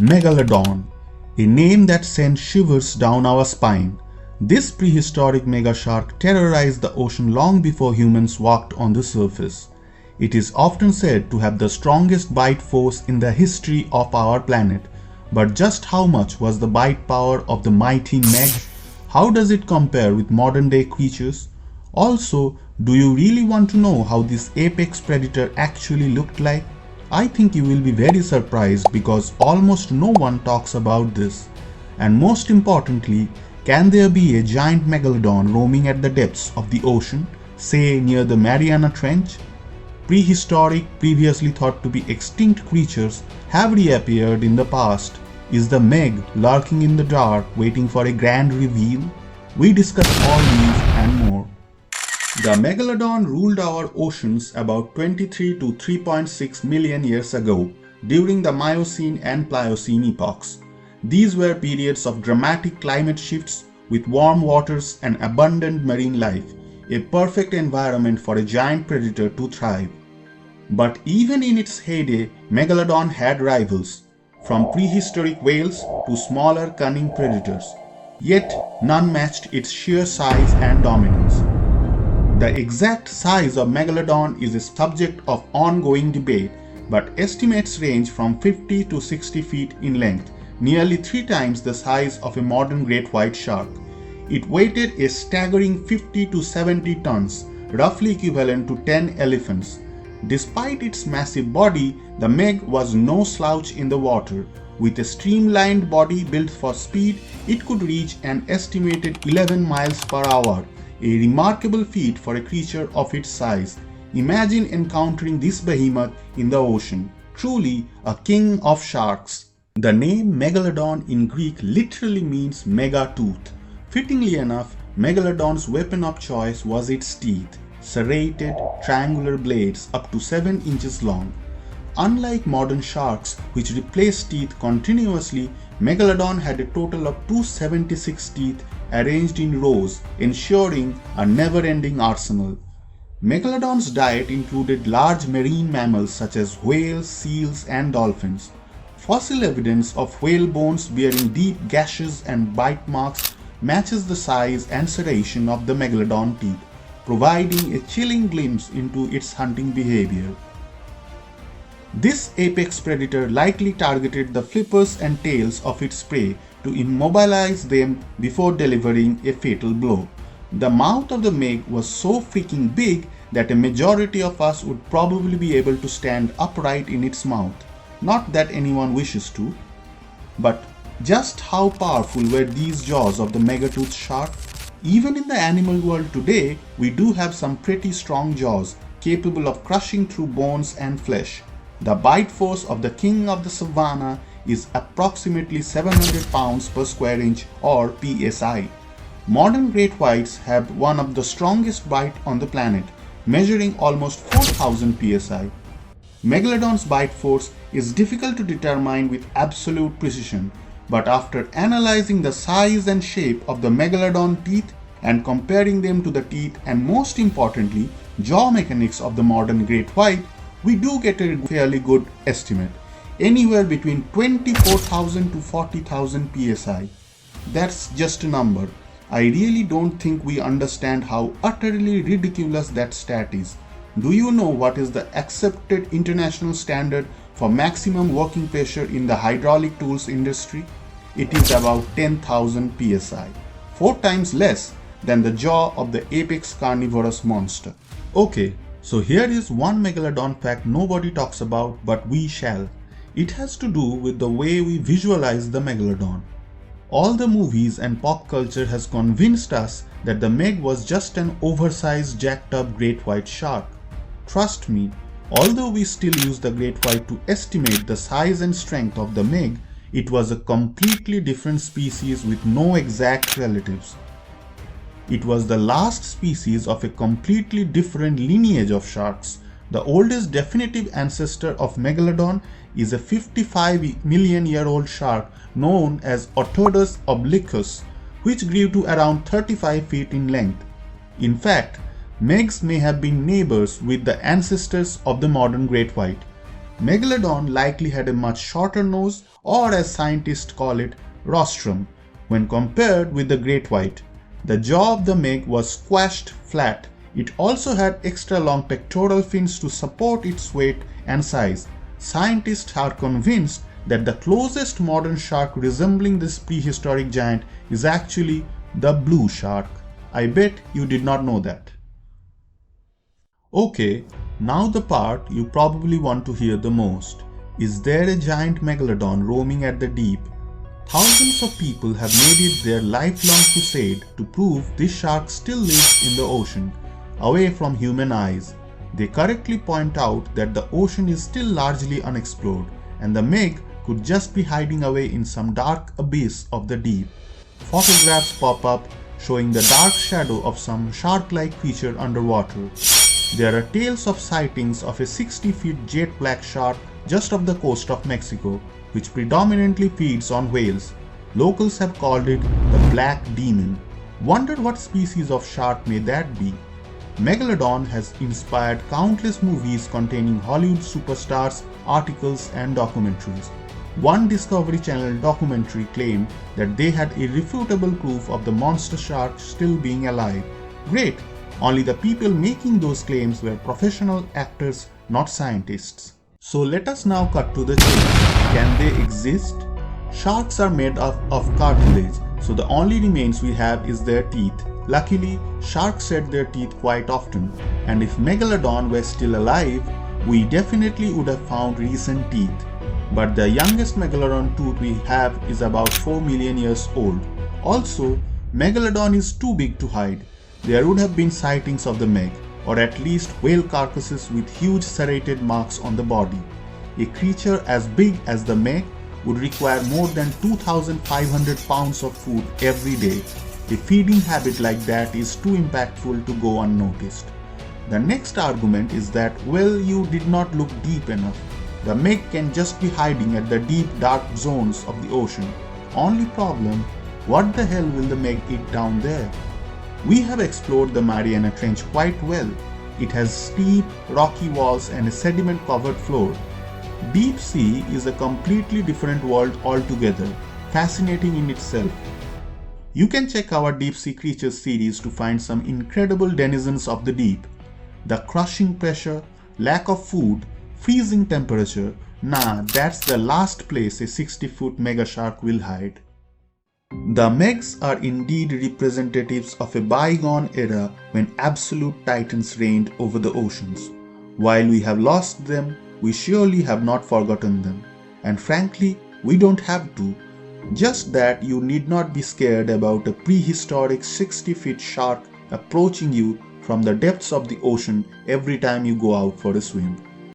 Megalodon, a name that sends shivers down our spine. This prehistoric megashark terrorized the ocean long before humans walked on the surface. It is often said to have the strongest bite force in the history of our planet. But just how much was the bite power of the mighty Meg? How does it compare with modern day creatures? Also, do you really want to know how this apex predator actually looked like? I think you will be very surprised because almost no one talks about this. And most importantly, can there be a giant megalodon roaming at the depths of the ocean, say near the Mariana Trench? Prehistoric, previously thought to be extinct creatures have reappeared in the past. Is the Meg lurking in the dark waiting for a grand reveal? We discuss all these and more. The megalodon ruled our oceans about 23 to 3.6 million years ago during the Miocene and Pliocene epochs. These were periods of dramatic climate shifts with warm waters and abundant marine life, a perfect environment for a giant predator to thrive. But even in its heyday, Megalodon had rivals, from prehistoric whales to smaller cunning predators. Yet none matched its sheer size and dominance. The exact size of Megalodon is a subject of ongoing debate, but estimates range from 50 to 60 feet in length, nearly 3 times the size of a modern great white shark. It weighed a staggering 50 to 70 tons, roughly equivalent to 10 elephants. Despite its massive body, the Meg was no slouch in the water. With a streamlined body built for speed, it could reach an estimated 11 miles per hour, a remarkable feat for a creature of its size. Imagine encountering this behemoth in the ocean. Truly a king of sharks. The name Megalodon in Greek literally means mega tooth. Fittingly enough, Megalodon's weapon of choice was its teeth, serrated, triangular blades up to 7 inches long. Unlike modern sharks, which replace teeth continuously, Megalodon had a total of 276 teeth arranged in rows, ensuring a never-ending arsenal. Megalodon's diet included large marine mammals such as whales, seals, and dolphins. Fossil evidence of whale bones bearing deep gashes and bite marks matches the size and serration of the Megalodon teeth, providing a chilling glimpse into its hunting behavior. This apex predator likely targeted the flippers and tails of its prey to immobilize them before delivering a fatal blow. The mouth of the Meg was so freaking big that a majority of us would probably be able to stand upright in its mouth. Not that anyone wishes to. But just how powerful were these jaws of the megatoothed shark? Even in the animal world today, we do have some pretty strong jaws capable of crushing through bones and flesh. The bite force of the king of the savannah is approximately 700 pounds per square inch or psi. Modern great whites have one of the strongest bite on the planet, measuring almost 4000 psi. Megalodon's bite force is difficult to determine with absolute precision, but after analyzing the size and shape of the Megalodon teeth and comparing them to the teeth and most importantly, jaw mechanics of the modern great white, we do get a fairly good estimate, anywhere between 24,000 to 40,000 psi. That's just a number. I really don't think we understand how utterly ridiculous that stat is. Do you know what is the accepted international standard for maximum working pressure in the hydraulic tools industry? It is about 10,000 psi, 4 times less than the jaw of the apex carnivorous monster. Okay, so here is one Megalodon fact nobody talks about, but we shall. It has to do with the way we visualize the Megalodon. All the movies and pop culture has convinced us that the Meg was just an oversized jacked up great white shark. Trust me, although we still use the great white to estimate the size and strength of the Meg, it was a completely different species with no exact relatives. It was the last species of a completely different lineage of sharks. The oldest definitive ancestor of Megalodon is a 55 million year old shark known as Otodus obliquus, which grew to around 35 feet in length. In fact, Megs may have been neighbors with the ancestors of the modern great white. Megalodon likely had a much shorter nose, or as scientists call it, rostrum, when compared with the great white. The jaw of the Meg was squashed flat. It also had extra long pectoral fins to support its weight and size. Scientists are convinced that the closest modern shark resembling this prehistoric giant is actually the blue shark. I bet you did not know that. Okay, now the part you probably want to hear the most. Is there a giant megalodon roaming at the deep? Thousands of people have made it their lifelong crusade to prove this shark still lives in the ocean, away from human eyes. They correctly point out that the ocean is still largely unexplored, and the Meg could just be hiding away in some dark abyss of the deep. Photographs pop up showing the dark shadow of some shark-like creature underwater. There are tales of sightings of a 60-foot jet black shark just off the coast of Mexico, which predominantly feeds on whales. Locals have called it the Black Demon. Wondered what species of shark may that be? Megalodon has inspired countless movies containing Hollywood superstars, articles, and documentaries. One Discovery Channel documentary claimed that they had irrefutable proof of the monster shark still being alive. Great! Only the people making those claims were professional actors, not scientists. So let us now cut to the chase. Can they exist? Sharks are made of cartilage, so the only remains we have is their teeth. Luckily, sharks shed their teeth quite often, and if Megalodon were still alive, we definitely would have found recent teeth. But the youngest Megalodon tooth we have is about 4 million years old. Also, Megalodon is too big to hide. There would have been sightings of the Meg, or at least whale carcasses with huge serrated marks on the body. A creature as big as the Meg would require more than 2,500 pounds of food every day. A feeding habit like that is too impactful to go unnoticed. The next argument is that, well, you did not look deep enough. The Meg can just be hiding at the deep dark zones of the ocean. Only problem, what the hell will the Meg eat down there? We have explored the Mariana Trench quite well. It has steep, rocky walls and a sediment-covered floor. Deep sea is a completely different world altogether, fascinating in itself. You can check our Deep Sea Creatures series to find some incredible denizens of the deep. The crushing pressure, lack of food, freezing temperature, that's the last place a 60-foot megashark will hide. The Megs are indeed representatives of a bygone era when absolute titans reigned over the oceans. While we have lost them, we surely have not forgotten them. And frankly, we don't have to. Just that you need not be scared about a prehistoric 60-foot shark approaching you from the depths of the ocean every time you go out for a swim.